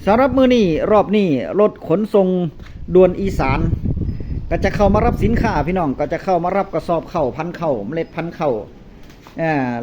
สำหรับมื้อนี้รอบนี้รถขนส่งด่วนอีสานก็จะเข้ามารับสินค้าพี่น้องก็จะเข้ามารับกระสอบข้าวพันธุ์ข้าวเมล็ดพันธุ์ข้าว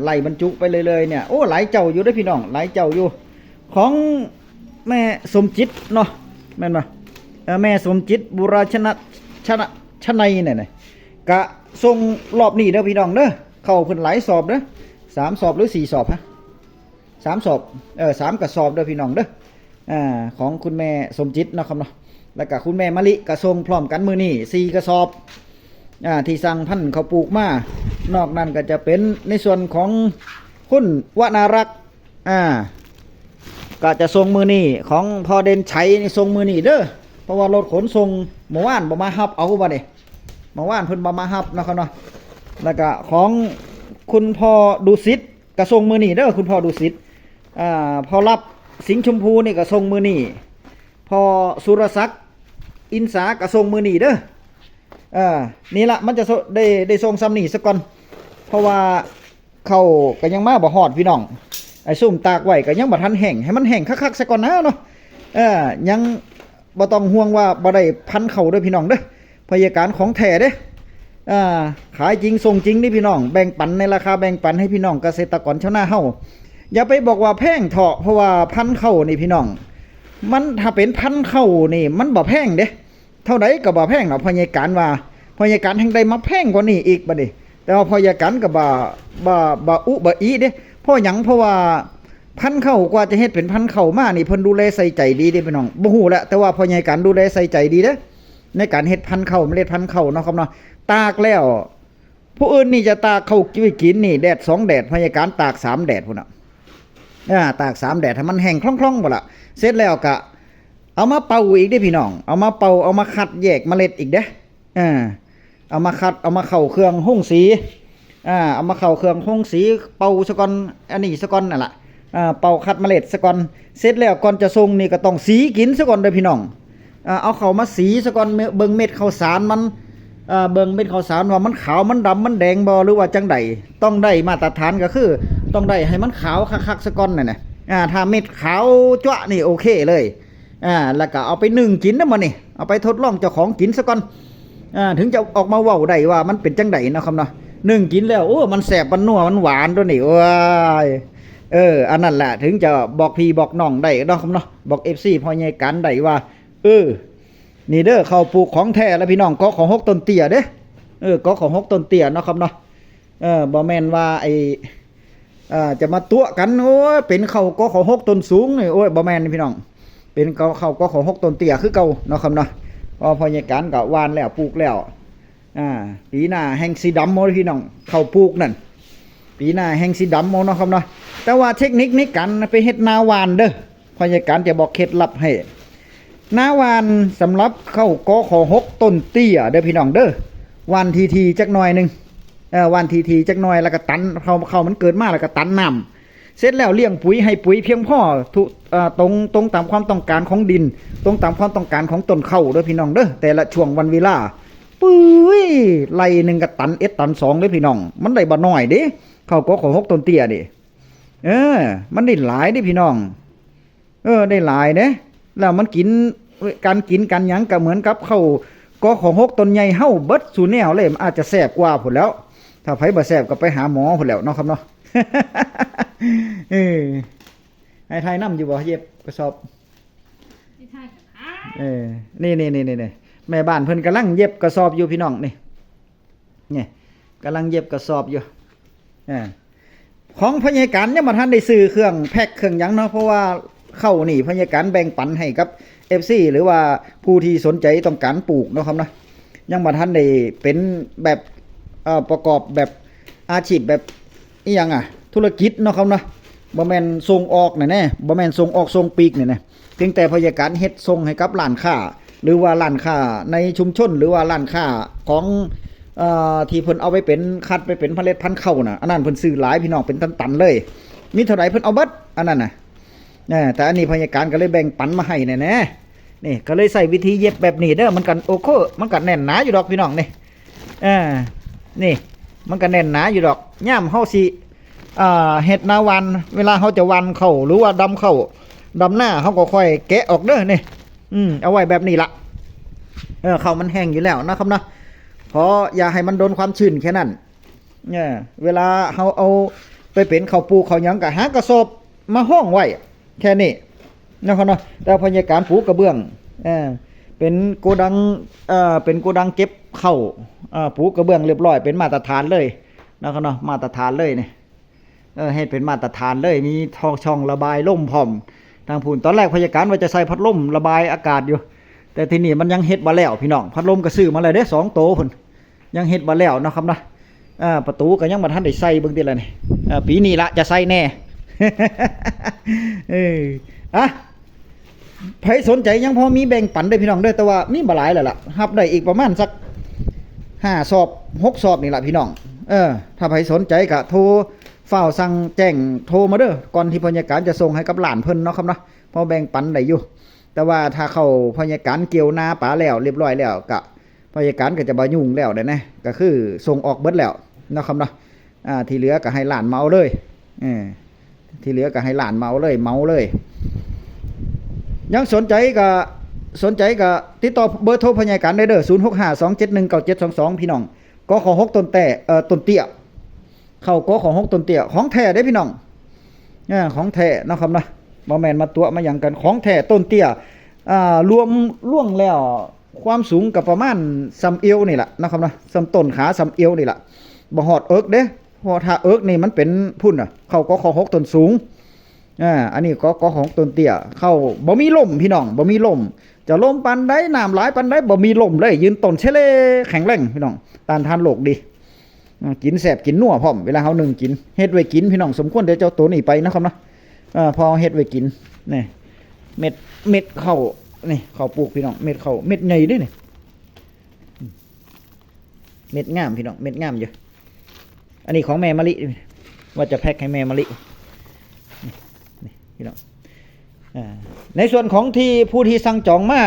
ไล่บรรจุไปเลยเนี่ยโอ้หลายเจ้าอยู่ด้วยพี่น้องหลายเจ้าอยู่ของแม่สมจิตเนาะแม่นบ่แม่สมจิตบุราชนัยเนี่ยกะส่งรอบนี้เด้อพี่น้องเด้อเข้าเพิ่นหลายสอบเด้อ3 สอบหรือ4 สอบฮะ3 สอบ3 กระสอบเด้อพี่น้องเด้อของคุณแม่สมจิตนะครับเนาะแล้วก็คุณแม่มะลิกระทรงพร้อมกันมือนี่4 กระสอบที่สั่งพันธุ์เขาปลูกมานอกนั้นก็จะเป็นในส่วนของคุณวนารักษ์ก็จะทรงมือนี่ของพอเด่นชัยนี่ทรงมือนี่เด้อเพราะว่ารถขนส่งเมื่อวานบ่มาฮับเอาบ่เนี่ยเมื่อวานเพิ่นบ่มาฮับนะครับเนาะแล้วก็ของคุณพ่อดุสิตกระทรงมือนี่เด้อคุณพ่อดุสิตพอรับสิงห์ชมพูนี่ก็ทรงมือนี่พอสุรศักดิ์อินสากระทรงมือนี่เด้อนี่ละมันจะได้ทรงซ้ำนี่ซะก่อนเพราะว่าเขาก็ยังมาบ่ฮอดพี่น้องไอ้ซุ่มตากไว้ก็ยังบ่ทันแห้งให้มันแห้งคักๆซะก่อนนะเนาะยังบ่ต้องห่วงว่าบ่ได้พันเข้าเด้อพี่น้องเด้อพยาการของแท้เด้อขายจริงส่งจริงนี่พี่น้องแบ่งปันในราคาแบ่งปันให้พี่น้องเกษตรกรชาวนาเฮาอย่าไปบอกว่าแพงเถาะเพราะว่าพันเข้านี่พี่น้องมันถ้าเป็นพันเข้านี่มันบ่แพงเด้เท่าใดก็บ่แพงเนาะพยาการว่าพยาการแห่งใดมาแพงกว่านี้อีกบัดนี้แต่ว่าพยาการก็บ่อุบ่อีเด้เพราะหยังเพราะว่าพันเข้ากว่าจะเฮ็ดเป็นพันเข้ามานี่เพิ่นดูแลใส่ใจดีเด้พี่น้องบ่ฮู้แหละแต่ว่าพยาการดูแลใส่ใจดีเด้ในการเฮ็ดพันเข้าเมล็ดพันเข้าเนาะครับเนาะตากแล้วผู้อื่นนี่จะตากเข้ากินนี่แดด2 แดดพยาการตาก3 แดดพุ่นน่ะตาก3 แดดให้มันแห้งคล่องๆบ่ล่ะเสร็จแล้วก็เอามาเป่าอีกเด้พี่น้องเอามาเป่าเอามาคัดแยกเมล็ดอีกเด้เอามาคัดเอามาเข้าเครื่องห้องสีเอามาเข้าเครื่องห้องสีเป่าซะก่อนอันนี้ซะก่อนนั่นล่ะเป่าคัดเมล็ดซะก่อนเสร็จแล้วก่อนจะส่งนี่ก็ต้องสีกินซะก่อนเด้อพี่น้องเอาเข้ามาสีซะก่อนเบิ่งเม็ดข้าวสารมันเบิ่งเม็ดข้าวสารว่ามันขาวมันดำมันแดงบ่หรือว่าจังใดต้องได้มาตรฐานก็คือต้องได้ให้มันขาวคักๆซะก่อนนั่นน่ะถ้าเม็ดขาวจ้วะนี่โอเคเลยแล้วก็เอาไปนึ่งกินนะมันนี่เอาไปทดลองเจ้าของกินซะก่อนถึงจะออกมาเว้าได้ว่ามันเป็นจังไดเนาะครับเนาะนึ่งกินแล้วโอ้มันแสบมันนัวมันหวานตัวนี้ว้ายอันนั้นแหละถึงจะบอกพี่บอกน้องได้เนาะครับเนาะบอก FC พ่อใหญ่กันได้ว่านี่เด้อเขาปลูกของแท้แล้วพี่น้องก็ของ6 ต้นเตี้ยเด้ก็ของ6 ต้นเตี้ยเนาะครับเนาะบ่แม่นว่าไอ้จะมาตัวกันโอ้ยเป็นเขาก็ของ6 ต้นสูงนี่โอ้ยบ่แม่นพี่น้องเป็นเขาก็ของ6 ต้นเตี้ยคือเก่าเนาะครับเนาะพอพยาการก็หว่านแล้วปลูกแล้วปีหน้าแห่งสีดำโมพี่น้องเขาปลูกนั่นปีหน้าแห่งสีดำโมเนาะครับเนาะแต่ว่าเทคนิคนี้กันไปเฮ็ดนาหวานเด้อพยาการจะบอกเคล็ดลับให้นาหวานสำหรับเข้าก็ของ6 ต้นเตี้ยเด้อพี่น้องเด้อหวานทีจักหน่อยนึงหวานทีจักหน่อยแล้วก็ตันเขามันเกิดมาแล้วก็ตันน้ำเสร็จแล้วเลี้ยงปุ๋ยให้ปุ๋ยเพียงพอตรงตามความต้องการของดินตรงตามความต้องการของต้นข้าวเด้อพี่น้องเด้อแต่ละช่วงวันเวลาปุ้ยไล่นึงก็ตันตัน2เด้อพี่น้องมันได้บ่น้อยเด้ข้าวก็ของ6 ต้นเตี้ยเด้มันได้หลายเด้พี่น้องได้หลายเด้แล้วมันกินกันหยังก็เหมือนกับข้าวก็ของ6 ต้นใหญ่เฮาเบิดสู่แนวเลยมันอาจจะแซ่บกว่าพุ่นแล้วถ้าไผบ่แซ่บก็ไปหาหมอพุ่นแล้วเนาะครับเนาะให้ทายน้ำอยู่บ่เย็บกระสอบนี่แม่บ้านเพิ่นกำลังเย็บกระสอบอยู่พี่น้องนี่กำลังเย็บกระสอบอยู่ของพยาการยังบ่ทันได้ซื้อเครื่องแพ็คเครื่องหยังเนาะเพราะว่าเข้านี่พยาการแบ่งปันให้กับ FC หรือว่าผู้ที่สนใจต้องการปลูกเนาะครับเนาะยังบ่ทันได้เป็นแบบประกอบแบบอาชีพแบบอีหยังธุรกิจเนาะครับเนาะบ่แม่นส่งออกแน่บ่แม่นส่งออกส่งปีกนี่นะเพียงแต่พยาการเฮ็ดส่งให้กับร้านค้าหรือว่าร้านค้าในชุมชนหรือว่าร้านค้าของที่เพิ่นเอาไปเป็นคัดไปเป็นเมล็ดพันธุ์ข้าวน่ะอันนั้นเพิ่นซื้อหลายพี่น้องเป็นตันๆเลยมีเท่าไหร่เพิ่นเอาเบิดอันนั้นน่ะแต่อันนี้พยาการก็เลยแบ่งปันมาให้แน่ๆนี่ก็เลยใส่วิธีเย็บแบบนี้เด้อมันกันโอเคมันกันแน่นหนาอยู่ดอกพี่น้องนี่นี่มันกันแน่นหนาอยู่ดอกย่ามเฮาสิเฮ็ดนาวันเวลาเฮาจะวันเข้าหรือว่าดำเข้า ดำหน้าเขาก็ค่อยแกะออกเด้อนี่เอาไว้แบบนี้ละเขามันแห้งอยู่แล้วนะครับเนาะขออย่าให้มันโดนความชื้นแค่นั้นเนี่ยเวลาเขาเอาไปเป็นข้าวปลูกข้าวหยังก็หากระสอบมาห้องไว้แค่นี้นะครับเนาะแต่พยาการปลูกกระเบื้องเป็นโกดังเป็นโกดังเก็บเข้าปลูกกระเบื้องเรียบร้อยเป็นมาตรฐานเลยนะครับเนาะมาตรฐานเลยเนี่ยให้เป็นมาตรฐานเลยมีช่องระบายลมพร้อมทางพูนตอนแรกพยาการว่าจะใส่พัดลมระบายอากาศอยู่แต่ทีนี้มันยังเฮ็ดบ่แล้วพี่น้องพัดลมก็ซื้อมาเลยเด้2 โตพุ่นยังเฮ็ดบ่แล้วนะครับนะประตูก็ยังบ่ทันได้ใส่เบิ่งติละนี่ปีนี้ละจะใส่แน่ใครสนใจยังพอมีแบ่งปันได้พี่น้องเด้อแต่ว่ามีบ่หลายแล้วล่ะรับได้อีกประมาณสัก5 สอบ 6 สอบนี่ล่ะพี่น้องถ้าใครสนใจก็โทรเฝ้าสั่งแจ้งโทรมาเด้อก่อนที่พยาการจะส่งให้กับหลานเพิ่นเนาะครับเนาะพอแบ่งปันได้อยู่แต่ว่าถ้าเข้าพยาการเกี่ยวนาป่าแล้วเรียบร้อยแล้วก็พยาการก็จะบ่ยุ่งแล้วได้นะก็คือส่งออกเบิดแล้วเนาะครับเนาะที่เหลือก็ให้หลานเมาเลยที่เหลือก็ให้หลานเมาเลยยังสนใจก็ติดต่อเบอร์โทรพยาการได้เด้อ0652719722พี่น้องกข6ต้นแต่ต้นเตี้ยเข้ากข6ต้นเตี้ยของแท้ได้พี่น้องของแท้นะครับนะบ่แม่นมาตัวมาหยังกันของแท้ต้นเตี้ยรวมล่วงแล้วความสูงกับประมาณซ้ำเอวนี่แหละนะครับนะซ้ำต้นขาซ้ำเอวนี่แหละบ่ฮอดเอิกเด้เพราะถ้าเอิกนี่มันเป็นพุ่นเข้ากข6ต้นสูงอันนี้กข6ต้นเตี้ยเข้าบ่มีลมพี่น้องบ่มีลมจะลมปานใดน้ำหลายปานใดบ่มีลมเลยยืนต้นเชเลแข็งแรงพี่น้องต้านทานโรคดีกินแสบกินนัวพร้อมเวลาเฮานึ่งกินเฮ็ดไว้กินพี่น้องสมควรเดี๋ยวเจ้าตัวนี้ไปนะครับเนาะพอเฮ็ดไว้กินนี่เม็ดเข้านี่เข้าปลูกพี่น้องเม็ดเข้าเม็ดใหญ่ด้วยนี่เม็ดงามพี่น้องเม็ดงามอยู่อันนี้ของแม่มะลิว่าจะแพ็คให้แม่มะลินี่พี่น้องในส่วนของที่ผู้ที่สั่งจองมา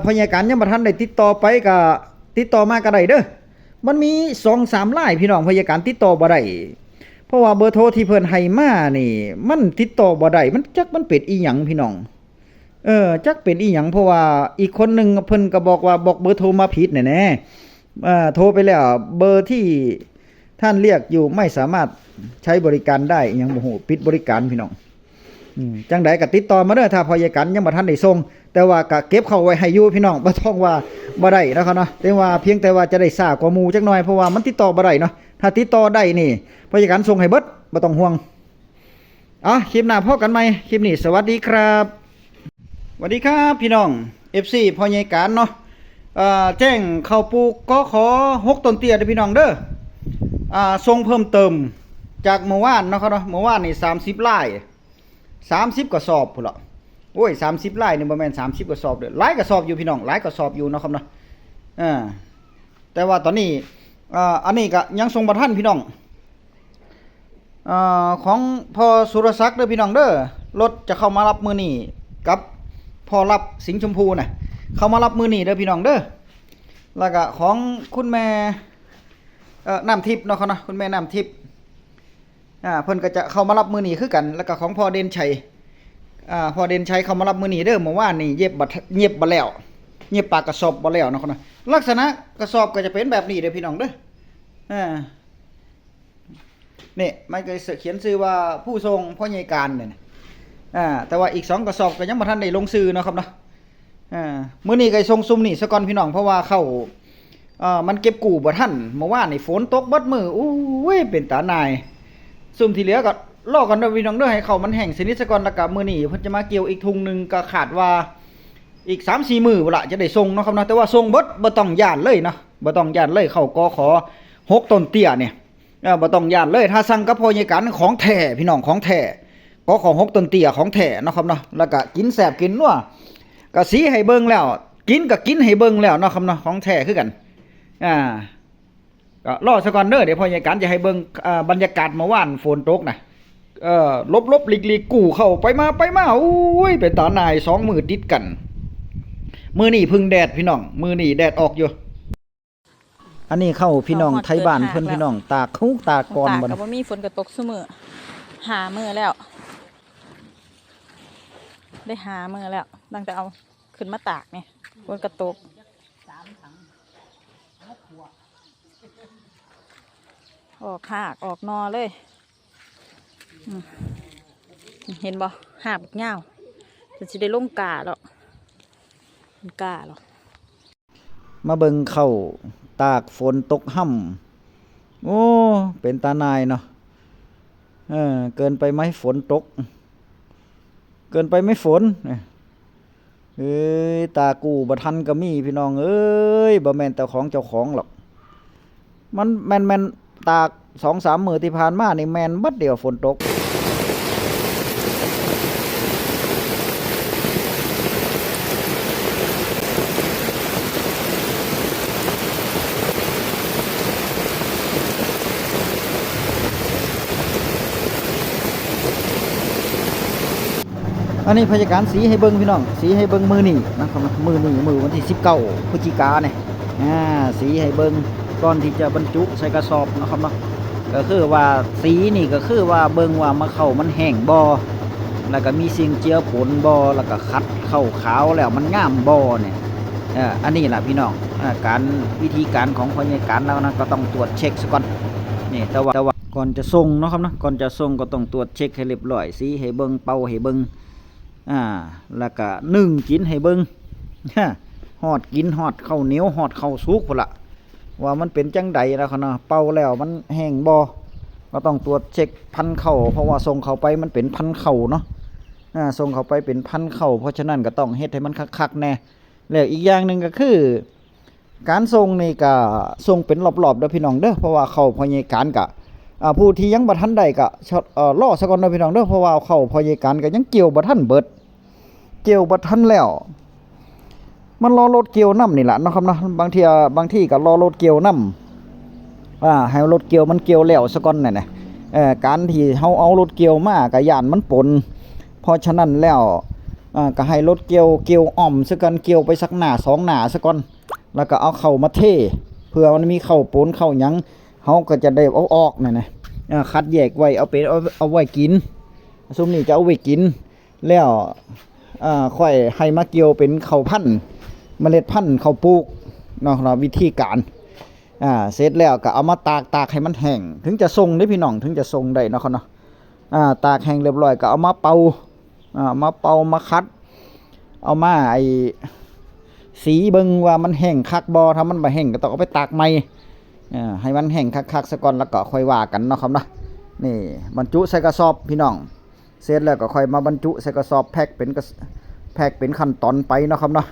พยาการยังบ่ทันได้ติดต่อไปก็ติดต่อมาก็ได้เด้อมันมี 2-3 รายพี่น้องพยาการติดต่อบ่ได้เพราะว่าเบอร์โทรที่เพิ่นให้มานี่มันติดต่อบ่ได้มันจักมันเป็นอีหยังพี่น้องจักเป็นอีหยังเพราะว่าอีกคนนึงเพิ่นก็บอกว่าบอกเบอร์โทรมาผิดแน่ๆโทรไปแล้วเบอร์ที่ท่านเรียกอยู่ไม่สามารถใช้บริการได้ยังบ่ฮู้ปิดบริการพี่น้องจังใดก็ติดต่อมาเด้อถ้าพยาการยังบ่ทันได้ส่งแต่ว่าก็เก็บเข้าไว้ให้อยู่พี่น้องบ่ต้องว่าบ่ได้นะครับเนาะแต่ว่าเพียงแต่ว่าจะได้ซ่ากว่าหมู่จักหน่อยเพราะว่ามันติดต่อบ่ได้เนาะถ้าติดต่อได้นี่พยาการส่งให้เบิดบ่ต้องห่วงคลิปหน้าพบกันใหม่คลิปนี้สวัสดีครับสวัสดีครับพี่น้อง FC พยาการเนาะแจ้งเข้าปลูกกข6ต้นเตี้ยเด้อพี่น้องเด้อส่งเพิ่มเติมจากเมื่อวานเนาะครับเนาะเมื่อวานนี่30 ไร่30 กระสอบพุ่นละโอ้ย30 ไร่นี่บ่แม่น30 กระสอบเด้อหลายกระสอบอยู่พี่น้องหลายกระสอบอยู่เนาะครับเนาะแต่ว่าตอนนี้อันนี้ก็ยังส่งบ่ทันพี่น้องของพ่อสุรศักดิ์เด้อพี่น้องเด้อรถจะเข้ามารับมื้อนี้กับพ่อรับสิงห์ชมพูน่ะเข้ามารับมื้อนี้เด้อพี่น้องเด้อแล้วก็ของคุณแม่น้ำทิพย์เนาะครับเนาะคุณแม่น้ำทิพย์เพิ่นก็จะเข้ามารับมื้อนี้คือกันแล้วก็ของพ่อเด่นชัยพ่อเด่นชัยเข้ามารับมื้อนี้เด้อเมื่อวานนี่เย็บบ่แล้วเย็บปากกระสอบบ่แล้วเนาะครับเนาะลักษณะกระสอบก็จะเป็นแบบนี้เด้อพี่น้องเด้อนี่มันก็เขียนชื่อว่าผู้ทรงพ่อใหญ่การเนี่ยแต่ว่าอีก2 กระสอบก็ยังบ่ทันได้ลงชื่อเนาะครับเนาะมื้อนี้ก็ส่งซุ่มนี่ซะก่อนพี่น้องเพราะว่าเข้ามันเก็บกู้บ่ทันเมื่อวานนี่ฝนตกเบิดมื้ออู้ยเป็นตาหน่ายซุ่มที่เหลือก็รอกันเด้อพี่น้องเด้อให้เขามันแห้งสนิทซะก่อนแล้วก็มื้อนี้เพิ่นจะมาเกี่ยวอีกถุงนึงก็ขาดว่าอีก 3-4 มื้อพุ่นล่ะจะได้ส่งเนาะครับเนาะแต่ว่าส่งเบิดบ่ต้องย้านเลยเนาะบ่ต้องย้านเลยเข้ากข6ต้นเตี้ยเนี่ยบ่ต้องย้านเลยถ้าสั่งกับพยาการของแท้พี่น้องของแท้กข6ต้นเตี้ยของแท้เนาะครับเนาะแล้วก็กินแซ่บกินนัวก็สีให้เบิ่งแล้วกินก็กินให้เบิ่งแล้วเนาะครับเนาะของแท้คือกันก็รอซะก่อนเด้อเดี๋ยวพยาการจะให้เบิ่งบรรยากาศเมื่อวานฝนตกนะลบหลีกกู้เข้าไปมาอุ้ยเป็นตาหน่าย2 มื้อติดกันมื้อนี้พึ่งแดดพี่น้องมื้อนี้แดดออกอยู่อันนี้เข้าพี่น้องไทยบ้านเพิ่นพี่น้องตากคุกตากก่อนบ่ก็บ่มีฝนก็ตกซุมื้อ5 มื้อแล้ว ได้หามือแล้วตั้งแต่เอาขึ้นมาตากเนี่ยบนกระตุกออกหากออกนอเลยเห็นบ่หาบเงาจะได้ลงกาหรอกกาหรอกมาเบิ่งเข้าตากฝนตกห่ำโอ้เป็นตานายเนาะเกินไปไหมฝนตกเกินไปไหมฝนเอ้ยตากูบ่ทันก็มีพี่น้องเอ้ยบ่แม่นแต่ของเจ้าของหรอกมันแม่นตาก 2-3 มื้อที่ผ่านมานี่แม่นบัดเดียวฝนตกอันนี้พยาการสีให้เบิ่งพี่น้องสีให้เบิ่งมือนี่นะครับมือนี่มือวันที่19พฤศจิกายนเนี่ยสีให้เบิ่งก่อนที่จะบรรจุใส่กระสอบนะครับเนาะก็คือว่าสีนี่ก็คือว่าเบิ่งว่ามะเข้ามันแห้งบ่แล้วก็มีสิ่งเจือปนบ่แล้วก็คัดเข้าขาวแล้วมันงามบ่เนี่ยอันนี้แหละพี่น้องการวิธีการของพยาการแล้วนะก็ต้องตรวจเช็คซะก่อนนี่แต่ว่าก่อนจะส่งเนาะครับเนาะก่อนจะส่งก็ต้องตรวจเช็คให้เรียบร้อยสีให้เบิ่งเป่าให้เบิ่งแล้วก็นึ่งกินให้เบิ่งฮอดกินฮอดข้าวเหนียวฮอดข้าวสุกพุ่นละว่ามันเป็นจังใดแล้วครับเนาะเป่าแล้วมันแห้งบ่ก็ต้องตรวจเช็คพันธุ์ข้าวเพราะว่าส่งเข้าไปมันเป็นพันธุ์ข้าวเนาะส่งเข้าไปเป็นพันธุ์ข้าวเพราะฉะนั้นก็ต้องเฮ็ดให้มันคักๆแน่แล้วอีกอย่างหนึ่งก็คือการส่งนี่ก็ส่งเป็นรอบๆเด้อพี่น้องเด้อเพราะว่าข้าวพอใหญ่การก็ผู้ที่ยังบ่ทันได้ก็รอซะก่อนเด้อพี่น้องเด้อเพราะว่าข้าวพอใหญ่การก็ยังเกี่ยวบ่ทันเบิดเกี่ยวบ่ทันแล้วมันรอรถเกี่ยวน้ำนี่แหละนะครับเนาะบางทีก็รอรถเกี่ยวน้ำให้รถเกี่ยวมันเกี่ยวแล้วซะก่อนน่ะการที่เฮาเอารถเกี่ยวมาก็ย่านมันปนเพราะฉะนั้นแล้วก็ให้รถเกี่ยวอ้อมซะก่อนเกี่ยวไปสักหน้า2หน้าซะก่อนแล้วก็เอาเข้ามาเทเพื่อมันมีเข้าปนเข้าหยังเฮาก็จะได้เอาออกนั่นน่ะคัดแยกไว้เอาไปเอาไว้กินซุมนี้จะเอาไว้กินแล้วค่อยให้มาเกี่ยวเป็นข้าวพันธุ์เมล็ดพันธุ์ข้าวปลูกเนาะวิธีการเสร็จแล้วก็เอามาตากให้มันแห้งถึงจะส่งได้พี่น้องถึงจะส่งได้เนาะเนาะตากแห้งเรียบร้อยก็เอามาเป่ามาคัดเอามาไอ้สีเบิ่งว่ามันแห้งคักบ่ถ้ามันบ่แห้งก็ต้องเอาไปตากใหม่ให้มันแห้งคักๆซะก่อนแล้วก็ค่อยว่ากันเนาะครับเนาะนี่บรรจุใส่กระสอบพี่น้องเสร็จแล้วก็ค่อยมาบรรจุใส่กระสอบแพ็คเป็นขั้นตอนไปเนาะครับเนาะ